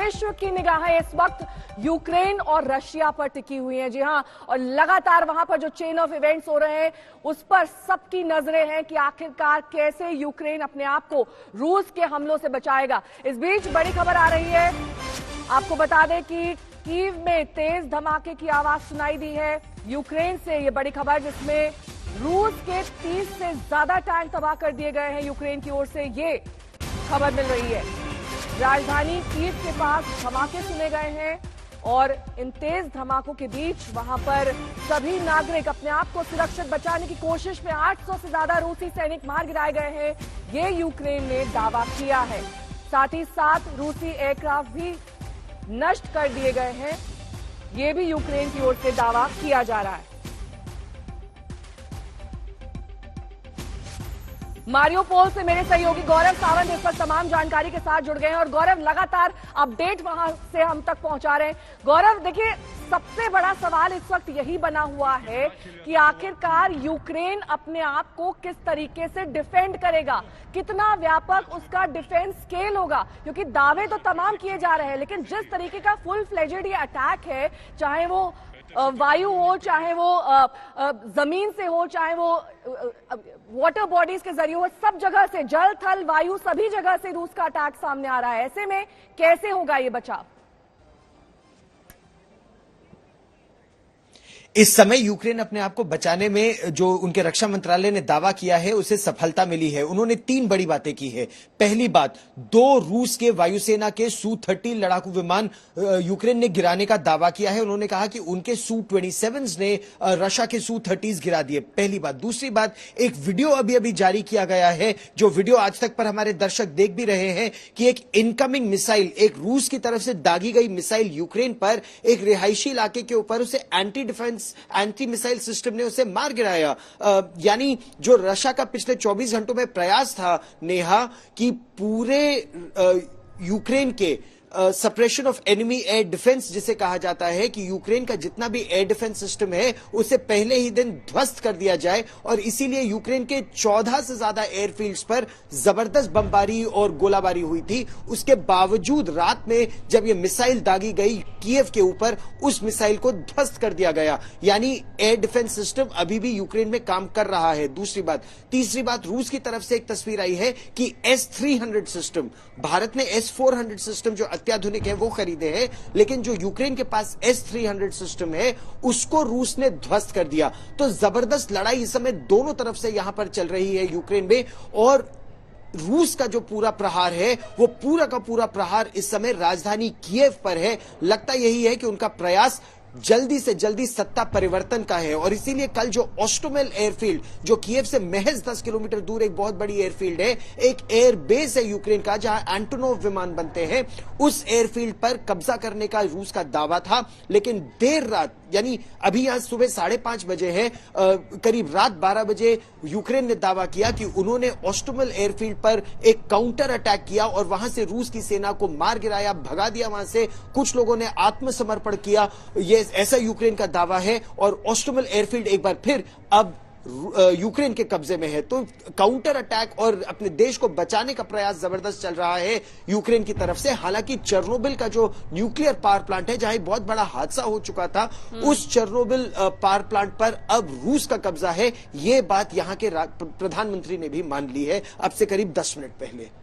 विश्व की निगाहें इस वक्त यूक्रेन और रशिया पर टिकी हुई हैं। जी हां, और लगातार वहां पर जो चेन ऑफ इवेंट्स हो रहे हैं उस पर सबकी नजरें हैं कि आखिरकार कैसे यूक्रेन अपने आप को रूस के हमलों से बचाएगा। इस बीच बड़ी खबर आ रही है, आपको बता दें कि कीव में तेज धमाके की आवाज सुनाई दी है। यूक्रेन से ये बड़ी खबर, जिसमें रूस के 30 से ज्यादा टैंक तबाह कर दिए गए हैं यूक्रेन की ओर से, ये खबर मिल रही है। राजधानी कीव के पास धमाके सुने गए हैं और इन तेज धमाकों के बीच वहां पर सभी नागरिक अपने आप को सुरक्षित बचाने की कोशिश में 800 से ज्यादा रूसी सैनिक मार गिराए गए हैं, ये यूक्रेन ने दावा किया है। साथ ही साथ रूसी एयरक्राफ्ट भी नष्ट कर दिए गए हैं, ये भी यूक्रेन की ओर से दावा किया जा रहा है। मारियोपोल से मेरे सहयोगी गौरव सावंत इस वक्त तमाम जानकारी के साथ जुड़ गए हैं और गौरव लगातार अपडेट वहां से हम तक पहुंचा रहे हैं। गौरव, देखिए, सबसे बड़ा सवाल इस वक्त यही बना हुआ है कि आखिरकार यूक्रेन अपने आप को किस तरीके से डिफेंड करेगा, कितना व्यापक उसका डिफेंस स्केल होगा, क्योंकि दावे तो तमाम किए जा रहे हैं लेकिन जिस तरीके का फुल फ्लेजेड ये अटैक है, चाहे वो वायु हो, चाहे वो जमीन से हो, चाहे वो वाटर बॉडीज के जरिए हो, सब जगह से, जल थल वायु सभी जगह से रूस का अटैक सामने आ रहा है। ऐसे में कैसे होगा ये बचाव? इस समय यूक्रेन अपने आप को बचाने में जो उनके रक्षा मंत्रालय ने दावा किया है उसे सफलता मिली है। उन्होंने 3 बड़ी बातें की है। पहली बात, 2 रूस के वायुसेना के Su-30 लड़ाकू विमान यूक्रेन ने गिराने का दावा किया है। उन्होंने कहा कि उनके Su-27s ने रशिया के Su-30s गिरा दिए, पहली बात। दूसरी बात, एक वीडियो अभी जारी किया गया है, जो वीडियो आज तक पर हमारे दर्शक देख भी रहे हैं, कि एक इनकमिंग मिसाइल, एक रूस की तरफ से दागी गई मिसाइल यूक्रेन पर एक रिहायशी इलाके के ऊपर, उसे एंटी मिसाइल सिस्टम ने उसे मार गिराया। यानी जो रशिया का पिछले 24 घंटों में प्रयास था, नेहा, कि पूरे यूक्रेन के suppression of enemy air defence जिसे कहा जाता है, कि यूक्रेन का जितना भी एयर डिफेंस सिस्टम है उसे पहले ही दिन ध्वस्त कर दिया जाए, और इसीलिए यूक्रेन के 14 से ज्यादा एयरफील्ड्स पर जबरदस्त बमबारी और गोलाबारी हुई थी। उसके बावजूद रात में जब यह मिसाइल दागी गई कीव के ऊपर, उस मिसाइल को ध्वस्त कर दिया गया। यानी एयर डिफेंस सिस्टम अभी भी यूक्रेन में काम कर रहा है। दूसरी बात, तीसरी बात, रूस की तरफ से एक तस्वीर आई है कि S-300 सिस्टम, भारत ने S-400 सिस्टम जो अत्याधुनिक है वो खरीदे हैं, लेकिन जो यूक्रेन के पास S-300 सिस्टम है उसको रूस ने ध्वस्त कर दिया। तो जबरदस्त लड़ाई इस समय दोनों तरफ से यहां पर चल रही है यूक्रेन में, और रूस का जो पूरा प्रहार है वो पूरा का पूरा प्रहार इस समय राजधानी कीव पर है। लगता यही है कि उनका प्रयास जल्दी से जल्दी सत्ता परिवर्तन का है, और इसीलिए कल जो ओस्टोमेल एयरफील्ड, जो कीव से महज 10 किलोमीटर दूर एक बहुत बड़ी एयरफील्ड है, एक एयर बेस है यूक्रेन का जहां एंटोनोव विमान बनते हैं, उस एयरफील्ड पर कब्जा करने का रूस का दावा था। लेकिन देर रात, यानी अभी यहां सुबह 5:30 बजे है, करीब रात 12 बजे यूक्रेन ने दावा किया कि उन्होंने ओस्टोमेल एयरफील्ड पर एक काउंटर अटैक किया और वहां से रूस की सेना को मार गिराया, भगा दिया वहां से। कुछ लोगों ने आत्मसमर्पण किया, ये ऐसा यूक्रेन का दावा है, और ओस्टोमेल एयरफील्ड एक बार फिर अब यूक्रेन के कब्जे में है। तो काउंटर अटैक और अपने देश को बचाने का प्रयास जबरदस्त चल रहा है यूक्रेन की तरफ से। हालांकि चेर्नोबिल का जो न्यूक्लियर पावर प्लांट है, जहां बहुत बड़ा हादसा हो चुका था, उस चेर्नोबिल पावर प्लांट पर अब रूस का कब्जा है। यह बात यहां के प्रधानमंत्री ने भी मान ली है अब से करीब 10 मिनट पहले।